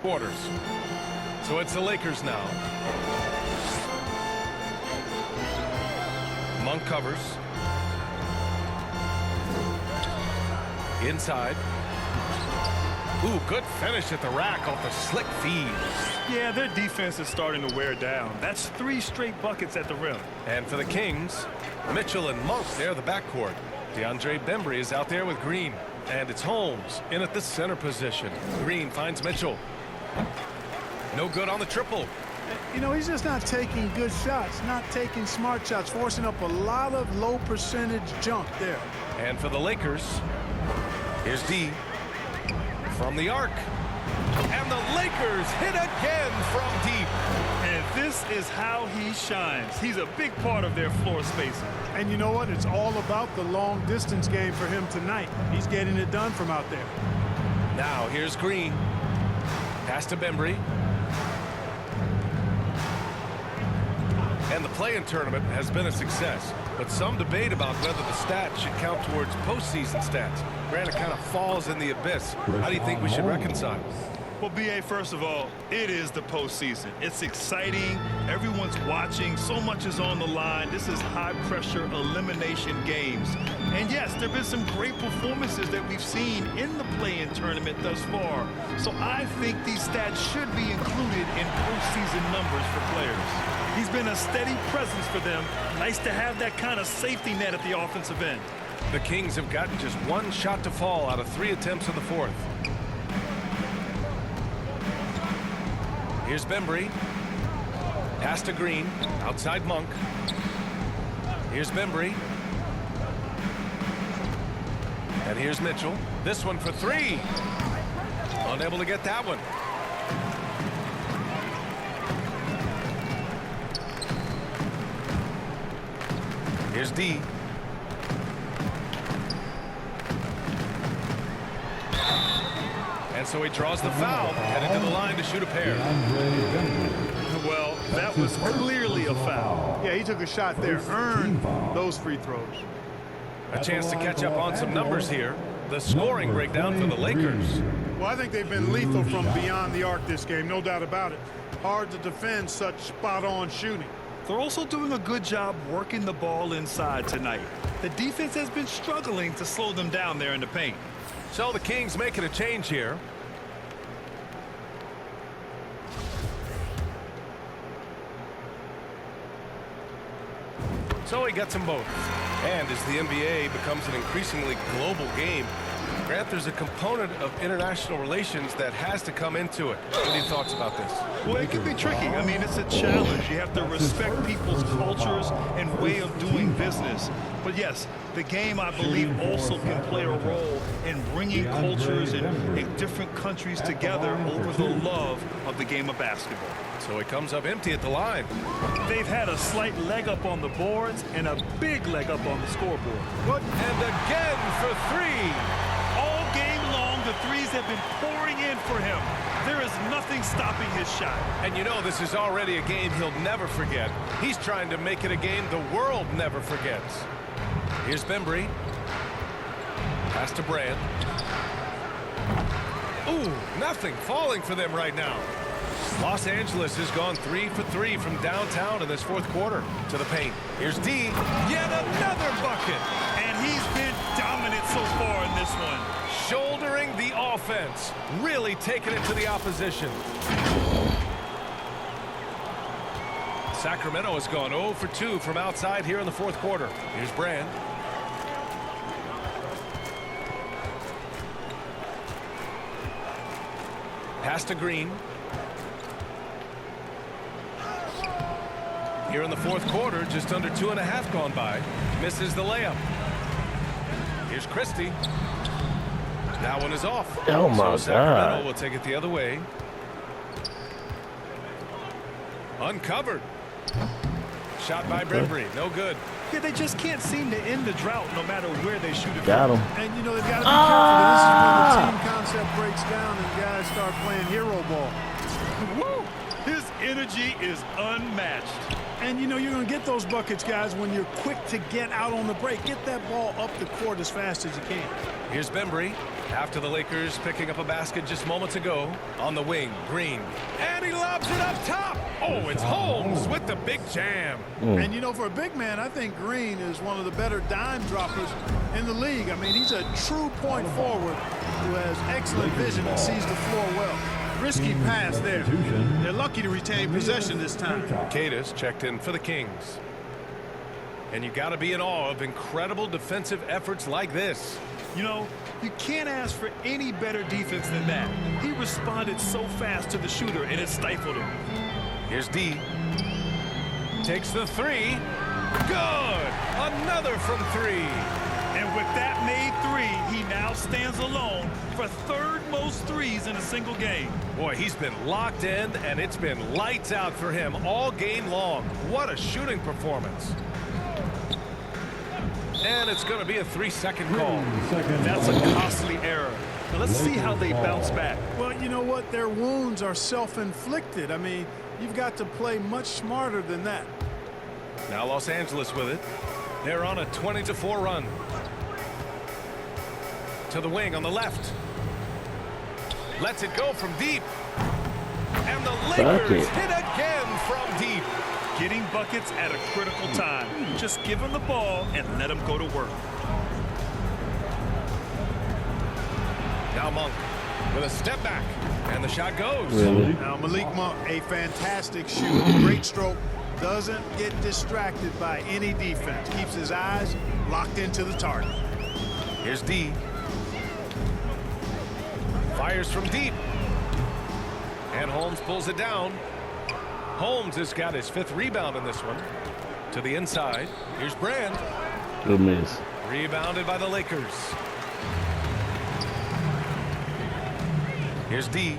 quarters. So it's the Lakers now. Monk covers. Inside. Ooh, good finish at the rack off the slick feed. Yeah, their defense is starting to wear down. That's 3 straight buckets at the rim. And for the Kings, Mitchell and Monk, they're the backcourt. DeAndre Bembry is out there with Green. And it's Holmes in at the center position. Green finds Mitchell. No good on the triple. You know, he's just not taking good shots, not taking smart shots, forcing up a lot of low percentage junk there. And for the Lakers, here's D from the arc. And the Lakers hit again from deep. And this is how he shines. He's a big part of their floor spacing. And you know what? It's all about the long distance game for him tonight. He's getting it done from out there. Now here's Green. Pass to Bembry. And the play-in tournament has been a success, but some debate about whether the stats should count towards postseason stats. Granted, kind of falls in the abyss. How do you think we should reconcile? Well, B.A., first of all, it is the postseason. It's exciting. Everyone's watching. So much is on the line. This is high-pressure elimination games. And, yes, there have been some great performances that we've seen in the play-in tournament thus far. So I think these stats should be included in postseason numbers for players. He's been a steady presence for them. Nice to have that kind of safety net at the offensive end. The Kings have gotten just 1 shot to fall out of 3 attempts in the fourth. Here's Bembry. Pass to Green. Outside Monk. Here's Bembry. And here's Mitchell. This one for 3. Unable to get that one. Here's D. And so he draws the foul, headed to the line to shoot a pair. Well, that was clearly a foul. Yeah, he took a shot there, earned those free throws. A chance to catch up on some numbers here. The scoring breakdown for the Lakers. Well, I think they've been lethal from beyond the arc this game, no doubt about it. Hard to defend such spot-on shooting. They're also doing a good job working the ball inside tonight. The defense has been struggling to slow them down there in the paint. So the Kings making a change here. So he gets them both. And as the NBA becomes an increasingly global game, Grant, there's a component of international relations that has to come into it. What are your thoughts about this? Well, it can be tricky. I mean, it's a challenge. You have to respect people's cultures and way of doing business. But yes, the game, I believe, also can play a role in bringing cultures in different countries together over the love of the game of basketball. So he comes up empty at the line. They've had a slight leg up on the boards and a big leg up on the scoreboard. And again for 3. All game long, the threes have been pouring in for him. There is nothing stopping his shot. And you know this is already a game he'll never forget. He's trying to make it a game the world never forgets. Here's Bembry. Pass to Brand. Ooh, nothing falling for them right now. Los Angeles has gone 3 for 3 from downtown in this fourth quarter to the paint. Here's D. Yet another bucket. And he's been dominant so far in this one. Shouldering the offense. Really taking it to the opposition. Sacramento has gone 0 for 2 from outside here in the fourth quarter. Here's Brand. Pass to Green. Here in the fourth quarter, just under 2.5 gone by. Misses the layup. Here's Christie. That one is off. Oh my so Sacramento God. will take it the other way. Uncovered. Shot by Bembry. No good. Yeah, they just can't seem to end the drought no matter where they shoot it. Got him. And, you know, they've got to be careful. This is when the team concept breaks down and guys start playing hero ball. Woo! His energy is unmatched. And, you know, you're going to get those buckets, guys, when you're quick to get out on the break. Get that ball up the court as fast as you can. Here's Bembry. After the Lakers picking up a basket just moments ago. On the wing, Green. And he lobs it up top. Oh, it's Holmes with the big jam. And, you know, for a big man, I think Green is one of the better dime droppers in the league. I mean, he's a true point forward who has excellent vision and sees the floor well. Risky pass there. They're lucky to retain possession this time. Cadis checked in for the Kings. And you got to be in awe of incredible defensive efforts like this. You know, you can't ask for any better defense than that. He responded so fast to the shooter, and it stifled him. Here's D. Takes the three. Good. Another from three. And with that made three, he now stands alone for third most threes in a single game. Boy, he's been locked in, and it's been lights out for him all game long. What a shooting performance. And it's going to be a 3-second call. That's a costly error. Now let's see how they bounce back. Well, you know what? Their wounds are self-inflicted. I mean, you've got to play much smarter than that. Now Los Angeles with it. They're on a 20-4 run. To the wing on the left. Lets it go from deep. And the Lakers hit again from deep. Getting buckets at a critical time. Just give him the ball and let him go to work. Now Monk with a step back. And the shot goes. Really? Now Malik Monk, a fantastic shooter. Great stroke. Doesn't get distracted by any defense. Keeps his eyes locked into the target. Here's D. Fires from deep. And Holmes pulls it down. Holmes has got his 5th rebound in this one. To the inside. Here's Brand. Good miss. Rebounded by the Lakers. Here's D.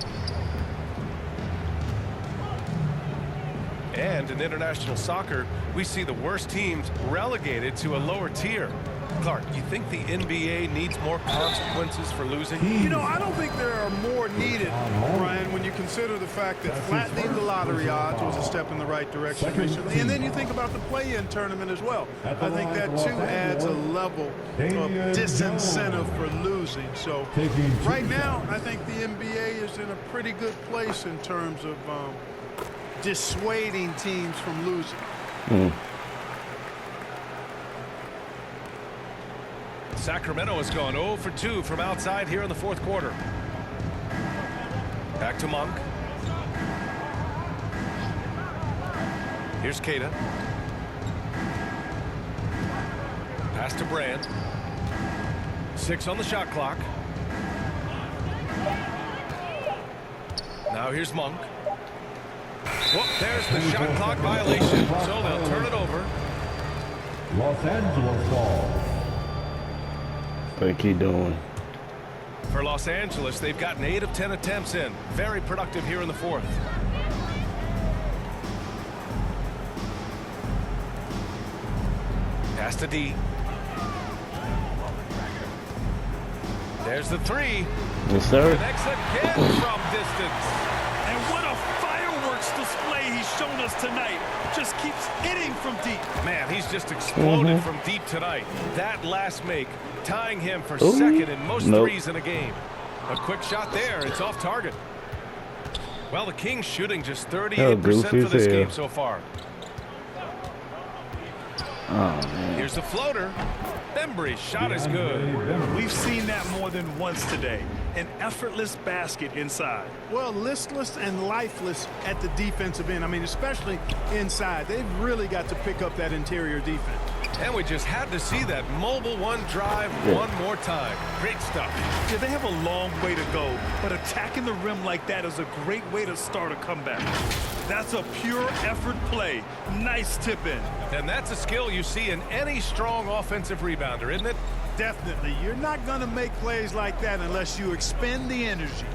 And in international soccer, we see the worst teams relegated to a lower tier. Clark, you think the NBA needs more consequences for losing? You know, I don't think there are more needed, Brian, when you consider the fact that flattening the lottery odds was a step in the right direction recently. And then you think about the play-in tournament as well. I think that, too, adds a level of disincentive for losing. So right now, I think the NBA is in a pretty good place in terms of dissuading teams from losing. Sacramento has gone 0 for 2 from outside here in the 4th quarter. Back to Monk. Here's Queta. Pass to Brand. 6 on the shot clock. Now here's Monk. Whoop, there's the shot clock violation, so they'll turn it over. Los Angeles ball. What he doing? For Los Angeles, they've gotten 8 of 10 attempts in. Very productive here in the 4th. Pass to D. There's the 3. Yes, sir. Connects again from distance. And what a fireworks display he's shown us tonight. Just keeps hitting from deep. Man, he's just exploded from deep tonight. That last make, tying him for 2nd in most threes in a game. A quick shot there. It's off target. Well, the Kings shooting just 38% for this game so far. Oh, man. Here's the floater. Bembry's shot is good. We've seen that more than once today. An effortless basket inside. Well, listless and lifeless at the defensive end. I mean, especially inside. They've really got to pick up that interior defense. And we just had to see that mobile one drive one more time. Great stuff. Yeah, they have a long way to go, but attacking the rim like that is a great way to start a comeback. That's a pure effort play. Nice tip in. And that's a skill you see in any strong offensive rebounder, isn't it? Definitely. You're not going to make plays like that unless you expend the energy.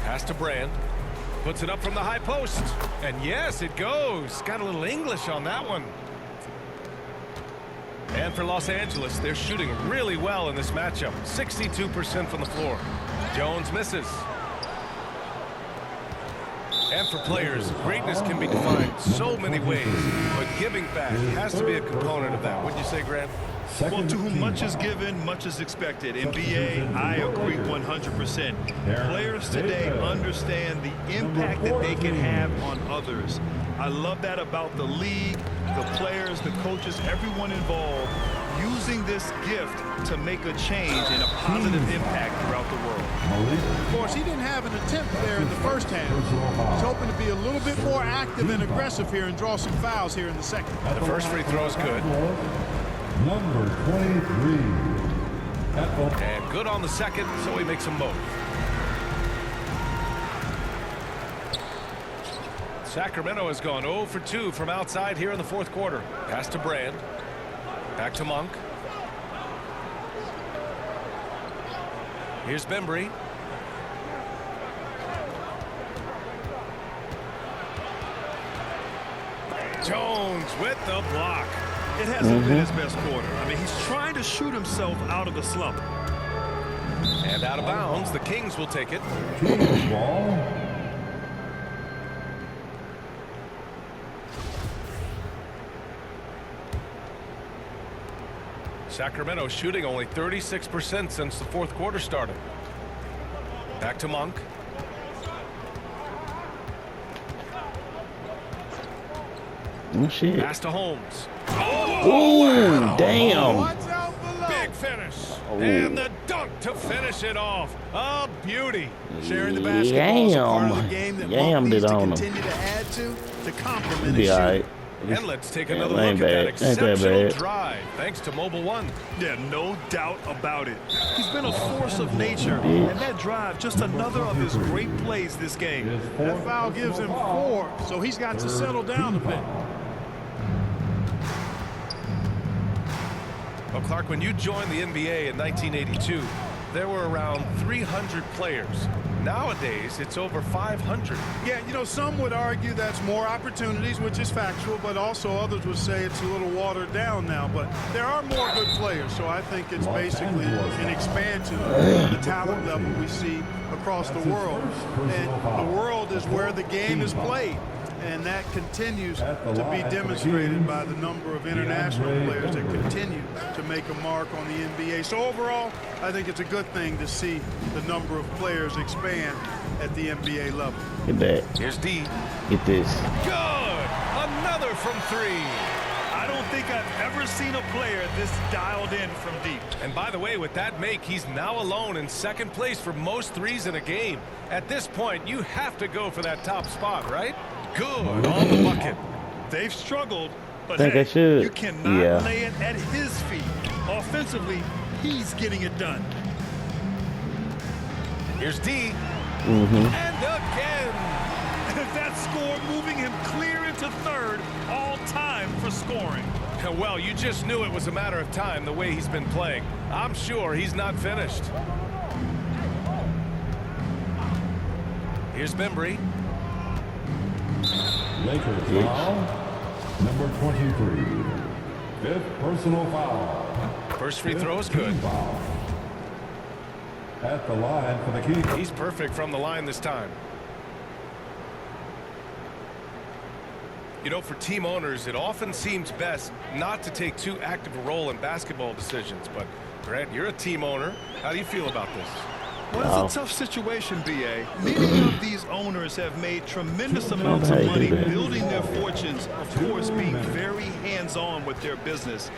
Pass to Brand. Puts it up from the high post. And yes, it goes. Got a little English on that one. And for Los Angeles, they're shooting really well in this matchup. 62% from the floor. Jones misses. And for players, greatness can be defined so many ways, but giving back has to be a component of that. Wouldn't you say, Grant? Well, to whom much is given, much is expected. In BA, I agree 100%. Players today understand the impact that they can have on others. I love that about the league, the players, the coaches, everyone involved, using this gift to make a change and a positive impact throughout the world. Of course, he didn't have an attempt there in the first half. He's hoping to be a little bit more active and aggressive here and draw some fouls here in the second. The first free throw is good. Number 23. And good on the second, so he makes them both. Sacramento has gone 0 for 2 from outside here in the fourth quarter. Pass to Brand. Back to Monk. Here's Bembry. Jones with the block. It hasn't been his best quarter. I mean, he's trying to shoot himself out of the slump. And out of bounds, the Kings will take it. Kings ball. Sacramento shooting only 36% since the fourth quarter started. Back to Monk. Oh, shit. Pass to Holmes. Ooh, damn. Watch out below. Big finish. Oh. And the dunk to finish it off. A beauty. Sharing the basketball is a part of the game that Monk Yammed needs it to on him. continue to add to complement Be his all shooting. right. And let's take Yeah, another that ain't look at that bad. Ain't that exceptional bad. drive. Thanks to Mobile One. Yeah, no doubt about it. He's been a force of nature, and that drive, just another of his great plays this game. That foul gives him 4, so he's got to settle down a bit. Well, Clark, when you joined the NBA in 1982, there were around 300 players. Nowadays, it's over 500. Yeah, you know, some would argue that's more opportunities, which is factual, but also others would say it's a little watered down now. But there are more good players, so I think it's basically an expansion of the talent level we see across the world. And the world is where the game is played. And that continues to be demonstrated by the number of international players that continue to make a mark on the NBA. So overall, I think it's a good thing to see the number of players expand at the NBA level. Get that. Here's D. Get this. Good. Another from 3. I don't think I've ever seen a player this dialed in from deep. And by the way, with that make, he's now alone in second place for most threes in a game. At this point, you have to go for that top spot, right? Good on the bucket. They've struggled, but Think I hey, should. you cannot Yeah. lay it at his feet. Offensively, he's getting it done. Here's D. Mm-hmm. And again. That score moving him clear into third, all time for scoring. Well, you just knew it was a matter of time the way he's been playing. I'm sure he's not finished. Here's Bembry. Lakers foul. Number 23. 5th personal foul. First free throw is good. Team foul. At the line for the Kings. He's perfect from the line this time. You know, for team owners, it often seems best not to take too active a role in basketball decisions. But, Grant, you're a team owner. How do you feel about this? Well, it's a tough situation, B.A. Many of these owners have made tremendous amounts How of you money do that? building their fortunes, of course, being very hands-on with their business.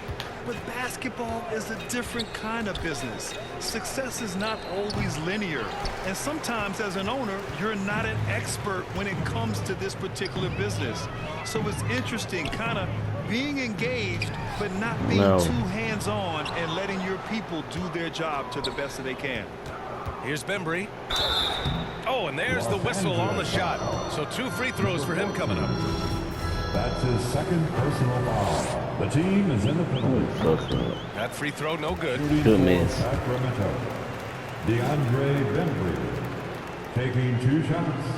But basketball is a different kind of business. Success is not always linear. And sometimes, as an owner, you're not an expert when it comes to this particular business. So it's interesting, kind of being engaged, but not being too hands-on and letting your people do their job to the best that they can. Here's Bembry. Oh, and there's the whistle on the shot. So 2 free throws for him coming up. That's his 2nd personal foul. The team is in the penalty. Fuck up. That free throw, no good. Good miss. Sacramento. DeAndre Bembry taking 2 shots.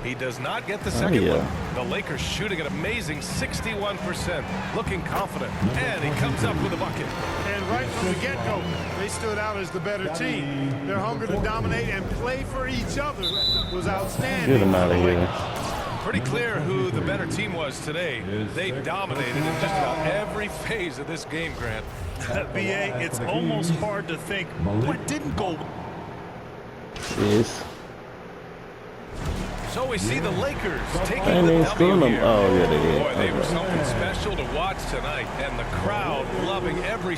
He does not get the second yeah. one. The Lakers shooting an amazing 61%, looking confident. And he comes up with a bucket. And right from the get-go, they stood out as the better team. Their hunger to dominate and play for each other was outstanding. Get him out of here. Pretty clear who the better team was today. They dominated in just about every phase of this game, Grant. BA, it's almost hard to think what didn't go. Yes. So we see the Lakers taking And the they W screwing them. here. Oh, yeah, they did. Boy, they were Okay. something special to watch tonight, and the crowd loving every